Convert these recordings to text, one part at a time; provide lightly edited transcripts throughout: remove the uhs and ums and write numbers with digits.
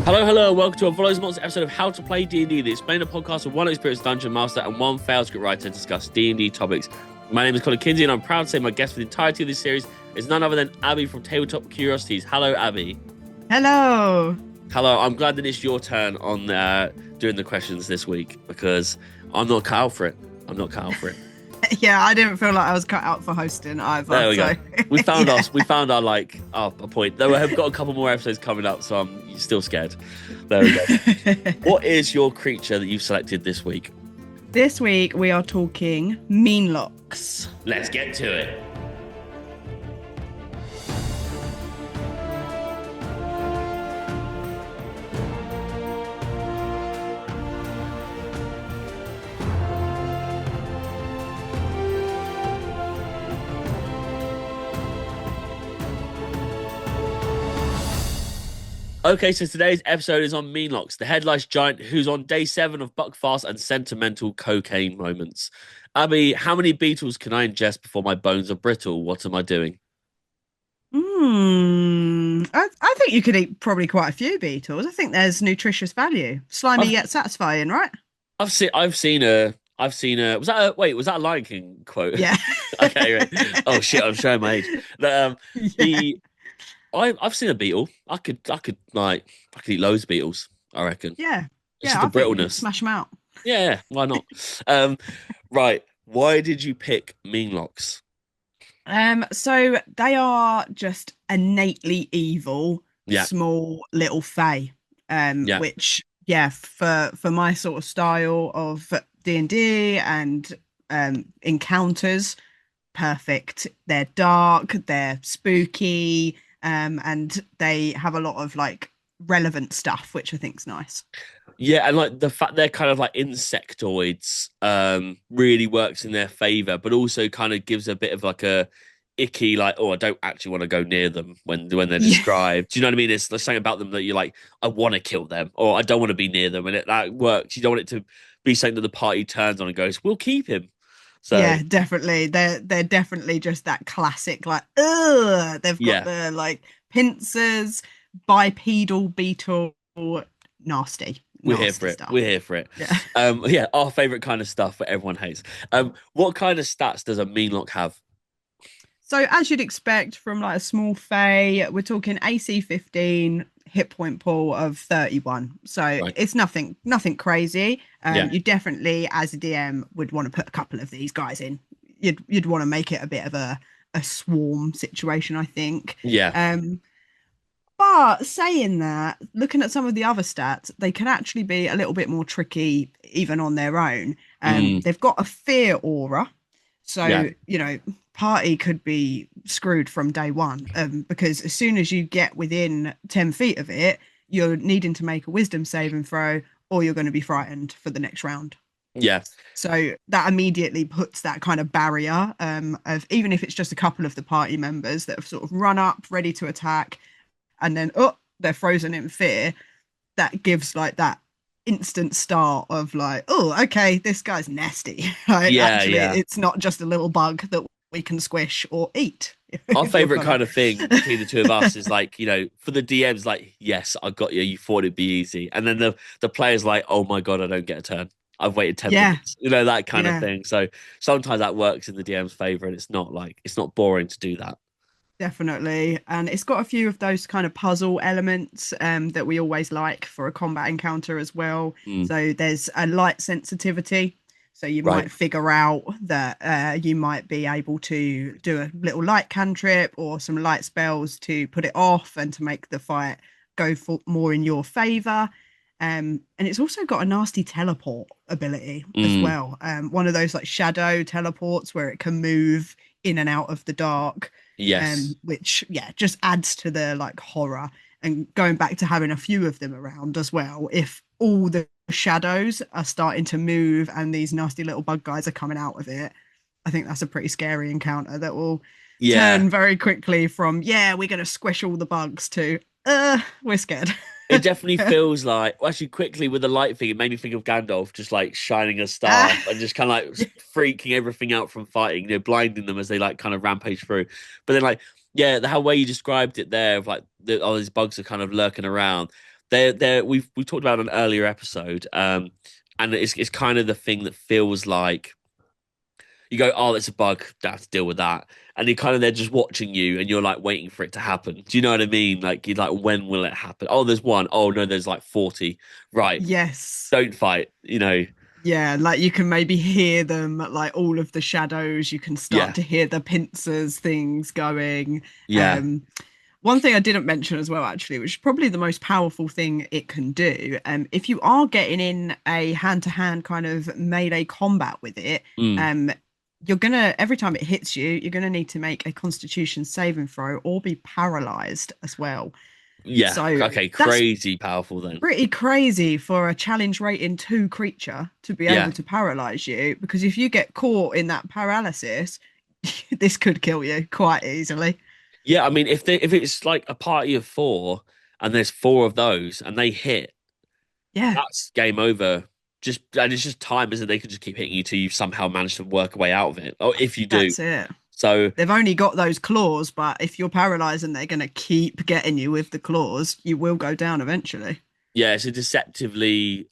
Hello, welcome to a Volo's Monster episode of How to Play D&D, the explainer podcast of one experienced dungeon master and one failed script writer to discuss D&D topics. My name is Kinsey, and I'm proud to say my guest for the entirety of this series is none other than Abby from Tabletop Curiosities. Hello, Abby. Hello. I'm glad that it's your turn on doing the questions this week because I'm not cut out for it. Yeah, I didn't feel like I was cut out for hosting either. There we go. We found yeah. We found our a point. Though I've got a couple more episodes coming up, so I'm still scared. There we go. What is your creature that you've selected this week? This week we are talking Meenlocks. Let's get to it. Okay, so today's episode is on Meenlocks, the head lice giant who's on day 7 of Buckfast and sentimental cocaine moments. Abby, how many beetles can I ingest before my bones are brittle? What am I doing? I think you could eat probably quite a few beetles. I think there's nutritious value. Slimy yet satisfying, right? I've seen a was that a Lion King quote? Yeah. Okay, right. Oh shit, I'm showing my age. I've seen a beetle. I could eat loads of beetles, I reckon. Yeah. It's just the brittleness. Smash them out. Yeah, why not? Right. Why did you pick Meenlocks? So they are just innately evil, small little fae. Which for my sort of style of D&D and encounters, perfect. They're dark, they're spooky. And they have a lot of like relevant stuff, which I think's nice. Yeah, and like the fact they're kind of like insectoids really works in their favor, but also kind of gives a bit of like a icky, like, oh, I don't actually want to go near them when they're described. Do you know what I mean? There's something about them that you're like, I want to kill them, or I don't want to be near them, and that works. You don't want it to be something that the party turns on and goes, we'll keep him. So, yeah, definitely. They're definitely just that classic, like, they've got the like pincers, bipedal beetle, nasty. We're here for it. Stuff. We're here for it. Yeah. Our favorite kind of stuff that everyone hates. What kind of stats does a Meenlock have? So as you'd expect from like a small fae, we're talking AC 15, hit point pool of 31. So It's nothing crazy. You definitely, as a DM, would want to put a couple of these guys in. You'd want to make it a bit of a swarm situation, I think. Yeah. But saying that, looking at some of the other stats, they can actually be a little bit more tricky even on their own. They've got a fear aura. So, party could be screwed from day one because as soon as you get within 10 feet of it, you're needing to make a wisdom saving throw or you're going to be frightened for the next round. Yeah. So that immediately puts that kind of barrier of even if it's just a couple of the party members that have sort of run up ready to attack and then, they're frozen in fear. That gives like that instant start of like, oh, okay, this guy's nasty. Like, it's not just a little bug that we can squish or eat. Our favorite kind of thing between the two of us is like, for the DMs, like, yes, I got you. You thought it'd be easy. And then the player's like, oh my God, I don't get a turn. I've waited 10 minutes. That kind of thing. So sometimes that works in the DM's favor and it's not boring to do that. Definitely. And it's got a few of those kind of puzzle elements that we always like for a combat encounter as well. So there's a light sensitivity. So you might figure out that you might be able to do a little light cantrip or some light spells to put it off and to make the fight go for more in your favor. And it's also got a nasty teleport ability as well. One of those like shadow teleports where it can move in and out of the dark. Yes. Which, just adds to the like horror. And going back to having a few of them around as well, if all the shadows are starting to move and these nasty little bug guys are coming out of it, I think that's a pretty scary encounter that will turn very quickly from, we're going to squish all the bugs to, we're scared. It definitely feels like, well, actually, quickly with the light thing, it made me think of Gandalf just like shining a Ah, staff and just kind of like freaking everything out from fighting, blinding them as they like kind of rampage through. But then, like, yeah, the how way you described it there of like all these bugs are kind of lurking around. We've talked about an earlier episode, and it's kind of the thing that feels like you go, oh, it's a bug, don't have to deal with that. And you kind of they're just watching you and you're like waiting for it to happen. Do you know what I mean? Like you're like, when will it happen? Oh, there's one. Oh no, there's like 40. Right. yes. Don't fight. Yeah, like you can maybe hear them, like all of the shadows. You can start Yeah. to hear the pincers things going. Yeah. Um, One thing I didn't mention as well, actually, which is probably the most powerful thing it can do, if you are getting in a hand-to-hand kind of melee combat with it, Mm. um, you're gonna every time it hits you, you're gonna need to make a Constitution saving throw or be paralyzed as well. Yeah. So Okay. that's Crazy powerful then. pretty crazy for a challenge rating 2 creature to be Yeah. able to paralyze you, because if you get caught in that paralysis, this could kill you quite easily. Yeah. I mean, if it's like a party of four and there's four of those and they hit, Yeah. that's game over. And it's just time, isn't it? They could just keep hitting you till you somehow manage to work a way out of it. Or if you do. That's it. So They've only got those claws, but if you're paralyzed and they're going to keep getting you with the claws, you will go down eventually. yeah, it's a deceptively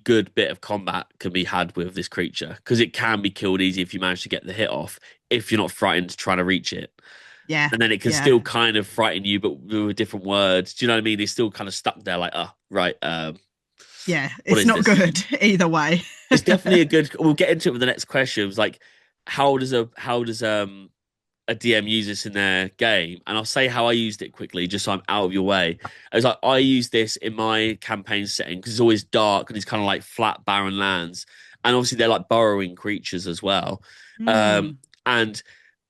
good bit of combat can be had with this creature because it can be killed easy if you manage to get the hit off if you're not frightened trying to reach it. Yeah, And then it can yeah, still kind of frighten you, but with different words. Do you know what I mean? It's still kind of stuck there, like, oh, right. yeah. What It's is not this? good either way. It's definitely a good. We'll get into it with the next question. It was like, how does a DM use this in their game? And I'll say how I used it quickly, just so I'm out of your way. I was like, I use this in my campaign setting because it's always dark and it's kind of like flat, barren lands, and obviously they're like burrowing creatures as well. Hmm. And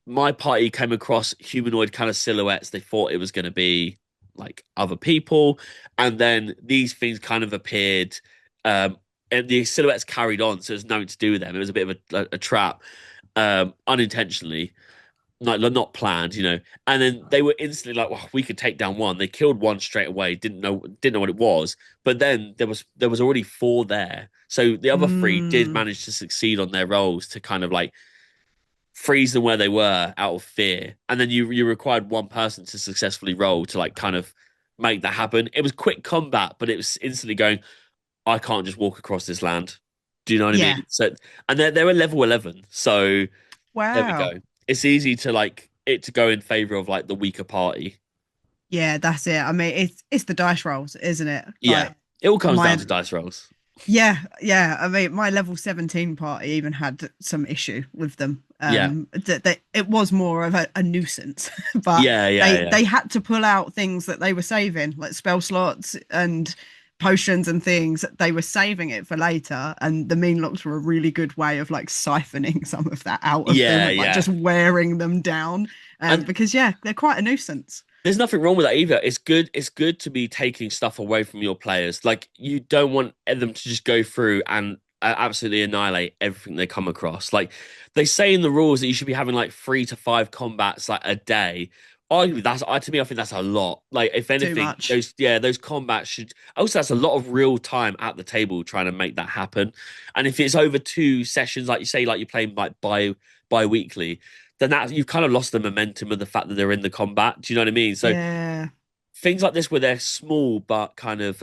my party came across humanoid kind of silhouettes. They thought it was going to be like other people, and then these things kind of appeared. Um, and the silhouettes carried on, so there's nothing to do with them. It was a bit of a trap, unintentionally, like not planned. And then they were instantly like, well, we could take down one. They killed one straight away. Didn't know what it was. But then there was already four there. So the other three did Hmm. manage to succeed on their roles to kind of like freeze them where they were out of fear. And then you required one person to successfully roll to like kind of make that happen. It was quick combat, but it was instantly going, I can't just walk across this land. Do you know what I Yeah. mean? So, and they're a level 11. So there we Wow. go. It's easy to like it to go in favor of like the weaker party. Yeah, that's it. I mean, it's the dice rolls, isn't it? Yeah. Like It all comes down my to dice rolls. yeah, yeah. I mean, my level 17 party even had some issue with them. Yeah. That it was more of a nuisance, but Yeah, yeah, they yeah. they had to pull out things that they were saving, like spell slots and potions and things. They were saving it for later, and the Meenlocks were a really good way of like siphoning some of that out of them Yeah, and like yeah. just wearing them down. And Because yeah, they're quite a nuisance. there's nothing wrong with that either. It's good to be taking stuff away from your players. Like you don't want them to just go through and absolutely annihilate everything they come across. Like they say in the rules that you should be having like 3 to 5 combats like a day. Arguably, to me, I think that's a lot. Like if Too anything, much. those combats should also that's a lot of real time at the table trying to make that happen. And if it's over 2 sessions, like you say, like you're playing like bi-weekly, then that you've kind of lost the momentum of the fact that they're in the combat. Do you know what I mean? So Yeah. things like this where they're small but kind of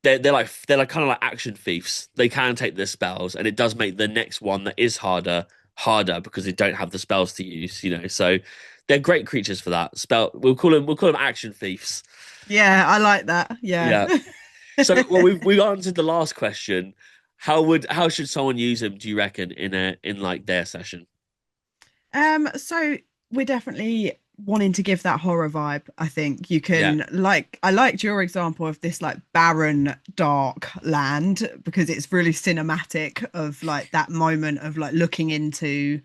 they're like kind of like action thieves. They can take their spells, and it does make the next one that is harder because they don't have the spells to use. So they're great creatures for that. We'll call them action thieves. Yeah, I like that. Yeah. Yeah. So well we answered the last question. How should someone use them, do you reckon, in like their session? So we're definitely wanting to give that horror vibe. I think you Yeah. can I liked your example of this like barren, dark land because it's really cinematic of like that moment of like looking into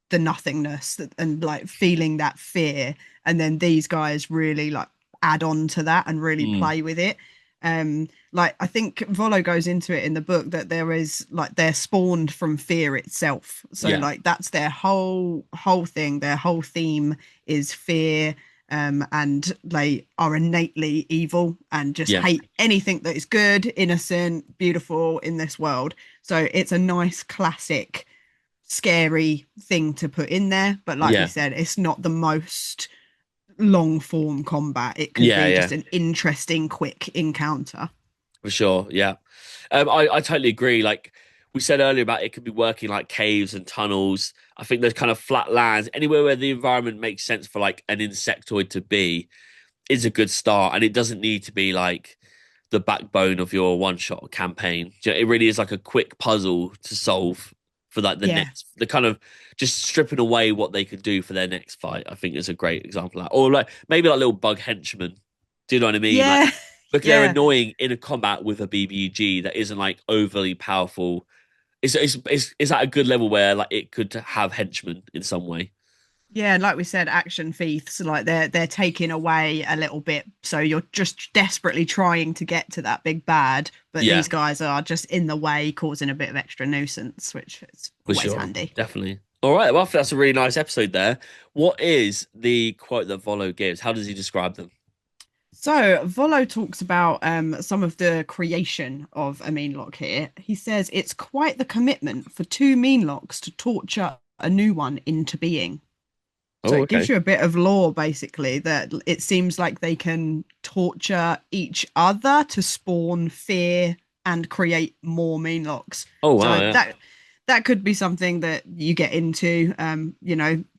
the nothingness and like feeling that fear. And then these guys really like add on to that and really Mm, play with it. Like I think Volo goes into it in the book that there is like they're spawned from fear itself. So yeah. like that's their whole thing. Their whole theme is fear. and they are innately evil and just Yeah. hate anything that is good, innocent, beautiful in this world. So it's a nice classic scary thing to put in there, but like we Yeah. said, it's not the most long form combat. It could Yeah. be Yeah. just an interesting quick encounter. For sure. Yeah. I totally agree. Like we said earlier about it could be working like caves and tunnels. I think there's kind of flat lands, anywhere where the environment makes sense for like an insectoid to be is a good start. And it doesn't need to be like the backbone of your one shot campaign. It really is like a quick puzzle to solve for like Yeah. the kind of just stripping away what they could do for their next fight. I think is a great example of that. Or like maybe like little bug henchmen. Do you know what I mean? Like, Yeah. but they're Yeah. annoying in a combat with a BBG that isn't like overly powerful. Is that a good level where like it could have henchmen in some way? Yeah, and like we said, action thieves, like they're taking away a little bit. So you're just desperately trying to get to that big bad, but Yeah, these guys are just in the way, causing a bit of extra nuisance, which is for always sure, handy. definitely. All right, well, I think that's a really nice episode there. What is the quote that Volo gives? How does he describe them? So Volo talks about some of the creation of a Meenlock here. He says it's quite the commitment for two Meenlocks to torture a new one into being. So Oh, it gives okay. you a bit of lore, basically, that it seems like they can torture each other to spawn fear and create more Meenlocks. Oh, wow, So yeah. that could be something that you get into.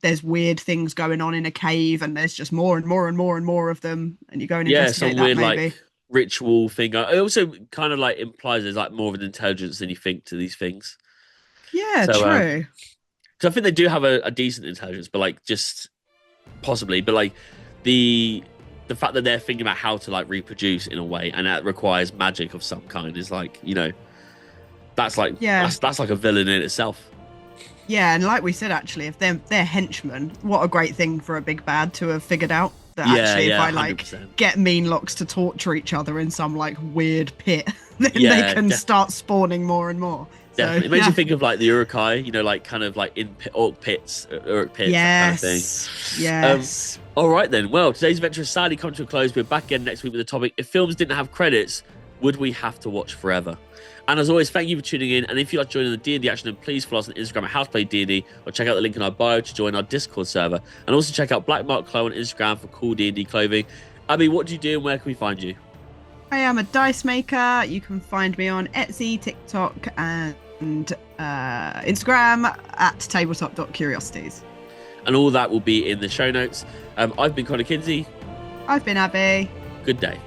There's weird things going on in a cave, and there's just more and more and more and more of them, and you go and Yeah, investigate some that weird like maybe. ritual thing. It also kind of like implies there's like more of an intelligence than you think to these things. Yeah, So, true. because I think they do have a decent intelligence, but like just possibly, but like the the fact that they're thinking about how to like reproduce in a way, and that requires magic of some kind, is like that's like Yeah. that's like a villain in itself. Yeah, and like we said, actually, if they're henchmen, what a great thing for a big bad to have figured out that Yeah, actually, if yeah, I hundred like percent. get Meenlocks to torture each other in some like weird pit, then they Yeah, can start spawning more and more. So definitely. It makes you yeah, think of like the Urukai, like kind of like in orc pits, Uruk pits, that kind of thing. yes, Um, yes. all right then. Well, today's adventure has sadly come to a close. We're back again next week with the topic: if films didn't have credits, would we have to watch forever? And as always, thank you for tuning in. And if you'd like to join in the D&D action, then please follow us on Instagram at HowToPlayD&D, or check out the link in our bio to join our Discord server. And also check out Black Mark Clo on Instagram for cool D&D clothing. Abby, what do you do and where can we find you? I am a dice maker. You can find me on Etsy, TikTok, and Instagram at tabletop.curiosities. And all that will be in the show notes. I've been Connor Kinsey. I've been Abby. Good day.